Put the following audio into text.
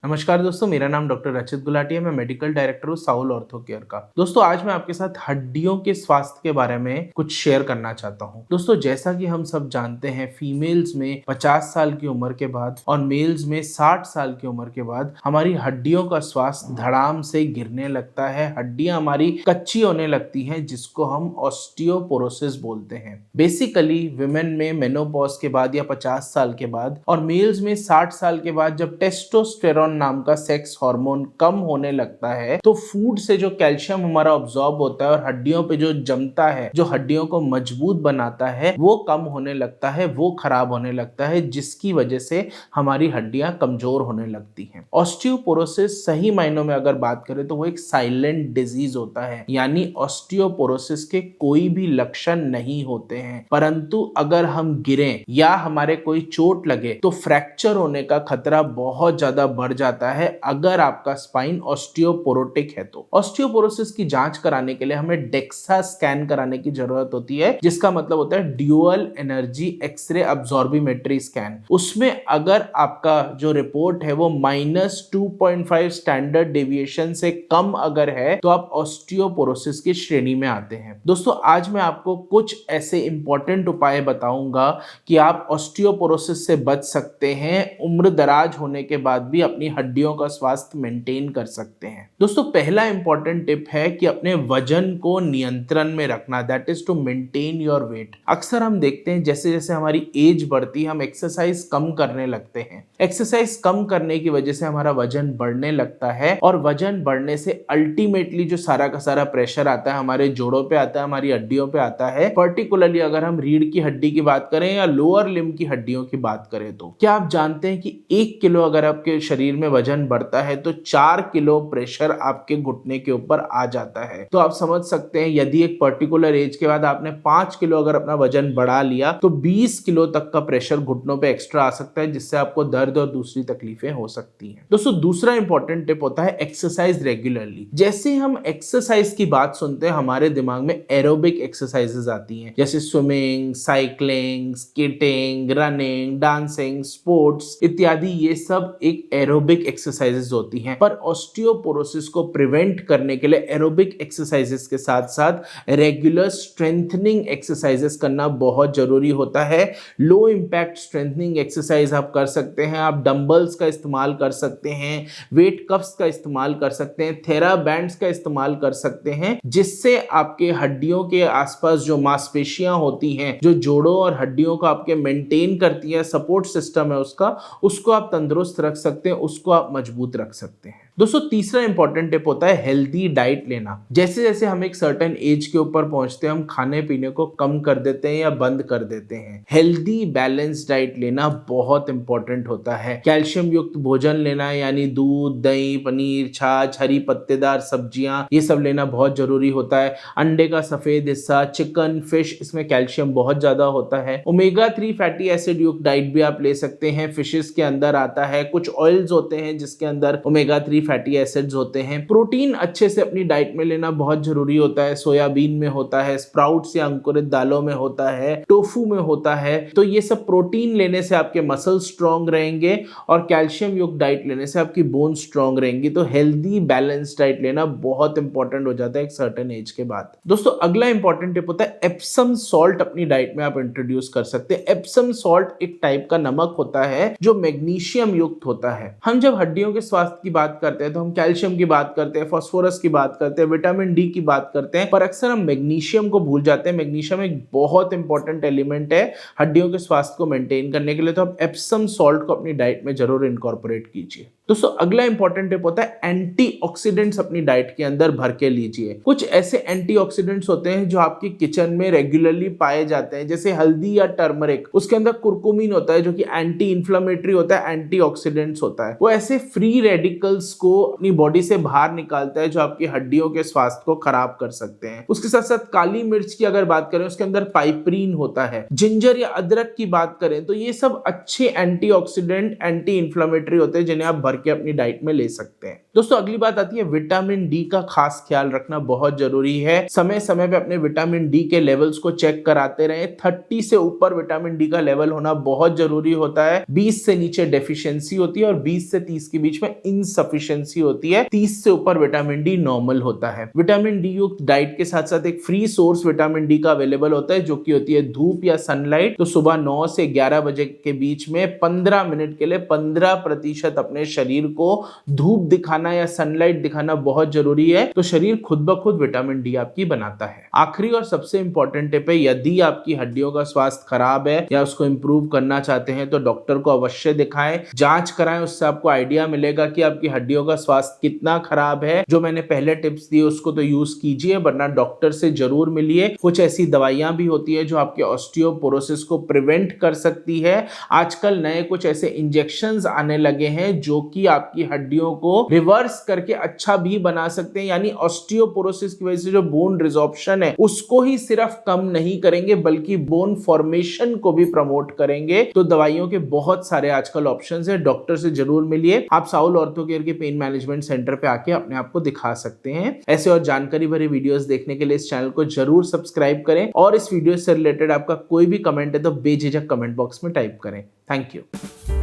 नमस्कार दोस्तों, मेरा नाम डॉक्टर रचित गुलाटी है। मैं मेडिकल डायरेक्टर हूँ साउल ऑर्थो केयर का। दोस्तों, आज मैं आपके साथ हड्डियों के स्वास्थ्य के बारे में कुछ शेयर करना चाहता हूँ। दोस्तों, जैसा कि हम सब जानते हैं, फीमेल्स में 50 साल की उम्र के बाद और मेल्स में 60 साल की उम्र के बाद हमारी हड्डियों का स्वास्थ्य धड़ाम से गिरने लगता है। हड्डियां हमारी कच्ची होने लगती हैं, जिसको हम ऑस्टियोपोरोसिस बोलते हैं। बेसिकली विमेन में मेनोपॉज के बाद या 50 साल के बाद और मेल्स में 60 साल के बाद जब टेस्टोस्टेरोन नाम का सेक्स हार्मोन कम होने लगता है, तो फूड से जो कैल्शियम हमारा ऑब्जॉर्ब होता है और हड्डियों पे जो जमता है, जो हड्डियों को मजबूत बनाता है, वो कम होने लगता है, वो खराब होने लगता है, जिसकी वजह से हमारी हड्डियां कमजोर होने लगती हैं। ऑस्टियोपोरोसिस सही मायनों में अगर बात करें तो वो एक साइलेंट डिजीज होता है, यानी ऑस्टियोपोरोसिस के कोई भी लक्षण नहीं होते हैं, परंतु अगर हम गिरें या हमारे कोई चोट लगे तो फ्रैक्चर होने का खतरा बहुत ज्यादा बढ़ जाता है अगर आपका स्पाइन ऑस्टियोपोरोटिक है। तो ऑस्टियोपोरोसिस की जांच कराने के लिए हमें डेक्सा स्कैन कराने की जरूरत होती है, जिसका मतलब होता है ड्यूअल एनर्जी एक्सरे अब्सॉर्बिमेट्री स्कैन। उसमें अगर आपका जो रिपोर्ट है वो -2.5 स्टैंडर्ड डेविएशन से कम अगर है तो आप ऑस्टियोपोरोसिस की श्रेणी में आते हैं। दोस्तों, आज मैं आपको कुछ ऐसे इंपॉर्टेंट उपाय बताऊंगा कि आप ऑस्टियोपोरोसिस से बच सकते हैं, उम्र दराज होने के बाद भी अपनी हड्डियों का स्वास्थ्य मेंटेन कर सकते हैं। दोस्तों, पहला इंपॉर्टेंट टिप है कि अपने वजन को नियंत्रण में रखना, that is to maintain your weight. अक्सर हम देखते हैं जैसे जैसे हमारी एज बढ़ती है हम एक्सरसाइज कम करने लगते हैं। एक्सरसाइज कम करने की वजह से हमारा वजन बढ़ने लगता है और वजन बढ़ने से अल्टीमेटली जो सारा का सारा प्रेशर आता है हमारे जोड़ों पे आता है, हमारी हड्डियों पे आता है। पर्टिकुलरली अगर हम रीढ़ की हड्डी की बात करें या लोअर लिम्ब की हड्डियों की बात करें तो क्या आप जानते हैं कि 1 किलो अगर आपके शरीर में वजन बढ़ता है तो 4 किलो प्रेशर आपके घुटने के ऊपर आ जाता है। तो आप समझ सकते हैं यदि एक पर्टिकुलर एज के बाद आपने 5 किलो अगर अपना वजन बढ़ा लिया तो 20 किलो तक का प्रेशर घुटनों पे एक्स्ट्रा आ सकता है, जिससे आपको दर्द और दूसरी तकलीफें हो सकती हैं। दोस्तों, दूसरा इंपॉर्टेंट टिप होता है एक्सरसाइज रेगुलरली। जैसे हम एक्सरसाइज की बात सुनते हैं हमारे दिमाग में एरोबिक एक्सरसाइजेस आती हैं, जैसे swimming, cycling, skating, running, dancing, sports इत्यादि। ये सब एक एरोबिक एक्सरसाइजेस होती हैं, पर ऑस्टियोपोरोसिस को प्रिवेंट करने के लिए एरोबिक एक्सरसाइजेस के साथ साथ रेगुलर स्ट्रेंथनिंग एक्सरसाइजेस करना बहुत जरूरी होता है। लो इंपैक्ट स्ट्रेंथनिंग एक्सरसाइज आप कर सकते हैं, आप डंबल्स का इस्तेमाल कर सकते हैं, वेट कफ्स का इस्तेमाल कर सकते हैं, थेरा बैंड्स का इस्तेमाल कर सकते हैं, जिससे आपके हड्डियों के आसपास जो मांसपेशियां होती हैं, जो जोड़ों और हड्डियों को आपके मेंटेन करती है, सपोर्ट सिस्टम है उसको आप तंदुरुस्त रख सकते हैं, उसको आप मजबूत रख सकते हैं। दोस्तों, तीसरा इंपॉर्टेंट टिप होता है हेल्दी डाइट लेना। जैसे जैसे हम एक सर्टेन एज के ऊपर पहुंचते हैं हम खाने पीने को कम कर देते हैं या बंद कर देते हैं। हेल्दी बैलेंस डाइट लेना बहुत इंपॉर्टेंट होता है। कैल्शियम युक्त भोजन लेना, यानी दूध, दही, पनीर, छाछ, हरी पत्तेदार सब्जियां, ये सब लेना बहुत जरूरी होता है। अंडे का सफेद हिस्सा, चिकन, फिश, इसमें कैल्शियम बहुत ज्यादा होता है। ओमेगा 3 फैटी एसिड युक्त डाइट भी आप ले सकते हैं, फिशेस के अंदर आता है। कुछ ऑयल्स होते हैं जिसके अंदर ओमेगा 3 फैटी एसिड्स होते हैं। प्रोटीन अच्छे से अपनी डाइट में लेना बहुत जरूरी होता है। सोयाबीन में होता है, स्प्राउट्स या अंकुरित दालों में होता है, टोफू में होता है। तो ये सब प्रोटीन लेने से आपके मसल स्ट्रांग रहेंगे और कैल्शियम युक्त डाइट लेने से आपकी बोन स्ट्रांग रहेंगी। तो हेल्दी बैलेंस डाइट लेना बहुत इंपॉर्टेंट हो जाता है एक सर्टेन एज के बाद। दोस्तों, अगला इंपॉर्टेंट टिप होता है एप्सम सॉल्ट अपनी डाइट में आप इंट्रोड्यूस कर सकते हैं। एप्सम सॉल्ट एक टाइप का नमक होता है जो मैग्नीशियम युक्त होता है। हम जब हड्डियों के स्वास्थ्य की बात करते हैं तो हम कैल्शियम की बात करते हैं, फास्फोरस की बात करते हैं, विटामिन डी की बात करते हैं, पर अक्सर हम मैग्नीशियम को भूल जाते हैं। मैग्नीशियम एक बहुत इंपॉर्टेंट एलिमेंट है हड्डियों के स्वास्थ्य को मेंटेन करने के लिए, तो आप एप्सम सॉल्ट को अपनी डाइट में जरूर इनकॉर्पोरेट कीजिए। दोस्तों, अगला इंपॉर्टेंट टिप होता है एंटीऑक्सीडेंट्स अपनी डाइट के अंदर भर के लीजिए। कुछ ऐसे एंटीऑक्सीडेंट्स होते हैं जो आपकी किचन में रेगुलरली पाए जाते हैं, जैसे हल्दी या टर्मरिक, उसके अंदर कुरकुमिन होता है जो कि एंटी इंफ्लेमेटरी होता है, एंटीऑक्सीडेंट्स होता है। वो ऐसे फ्री रेडिकल्स को अपनी बॉडी से बाहर निकालता है जो आपकी हड्डियों के स्वास्थ्य को खराब कर सकते हैं। उसके साथ साथ काली मिर्च की अगर बात करें उसके अंदर पाइपरीन होता है। जिंजर या अदरक की बात करें तो ये सब अच्छे एंटीऑक्सीडेंट, एंटी इंफ्लेमेटरी होते हैं जिन्हें आप भर के अपनी डाइट में ले सकते हैं। दोस्तों अगली बात आती है विटामिन डी का खास ख्याल रखना बहुत जरूरी है। समय समय पे अपने विटामिन डी के लेवल्स को चेक कराते रहें। 30 से ऊपर विटामिन डी का लेवल होना बहुत जरूरी होता है। 20 से नीचे डेफिशिएंसी होती है और 20 से 30 के बीच में इनसफिशिएंसी होती है। 30 से ऊपर विटामिन डी नॉर्मल होता है। विटामिन डी युक्त डाइट के साथ साथ एक फ्री सोर्स विटामिन डी का अवेलेबल होता है जो कि होती है धूप या सनलाइट। तो सुबह 9 से 11 बजे के बीच में 15 मिनट के लिए 15% अपने शरीर को धूप दिखाना या सनलाइट दिखाना बहुत जरूरी है। तो शरीर खुद ब खुद विटामिन डी आपकी बनाता है। आखिरी और सबसे इंपॉर्टेंट टिप है, यदि आपकी हड्डियों का स्वास्थ्य खराब है या उसको इंप्रूव करना चाहते हैं तो डॉक्टर को अवश्य दिखाएं, जांच कराएं। उससे आपको आइडिया मिलेगा कि आपकी हड्डियों का स्वास्थ्य कितना खराब है। जो मैंने पहले टिप्स दिए उसको तो यूज कीजिए, वरना डॉक्टर से जरूर मिलिए। कुछ ऐसी दवाइयां भी होती है जो आपके ऑस्टियोपोरोसिस को प्रिवेंट कर सकती है। आजकल नए कुछ ऐसे इंजेक्शंस आने लगे हैं जो कि आपकी हड्डियों को रिवर्स करके अच्छा भी बना सकते हैं। यानी ऑस्टियोपोरोसिस की वजह से जो बोन रिजॉर्प्शन है उसको ही सिर्फ कम नहीं करेंगे बल्कि बोन फॉर्मेशन को भी प्रमोट करेंगे। तो दवाइयों के बहुत सारे आजकल ऑप्शंस है, डॉक्टर से जरूर मिलिए। आप साउल ऑर्थो केयर के पेन मैनेजमेंट सेंटर पे आके अपने आप को दिखा सकते हैं। ऐसे और जानकारी भरी वीडियोस देखने के लिए इस चैनल को जरूर सब्सक्राइब करें और इस वीडियो से रिलेटेड आपका कोई भी कमेंट है तो बेझिझक कमेंट बॉक्स में टाइप करें। Thank you.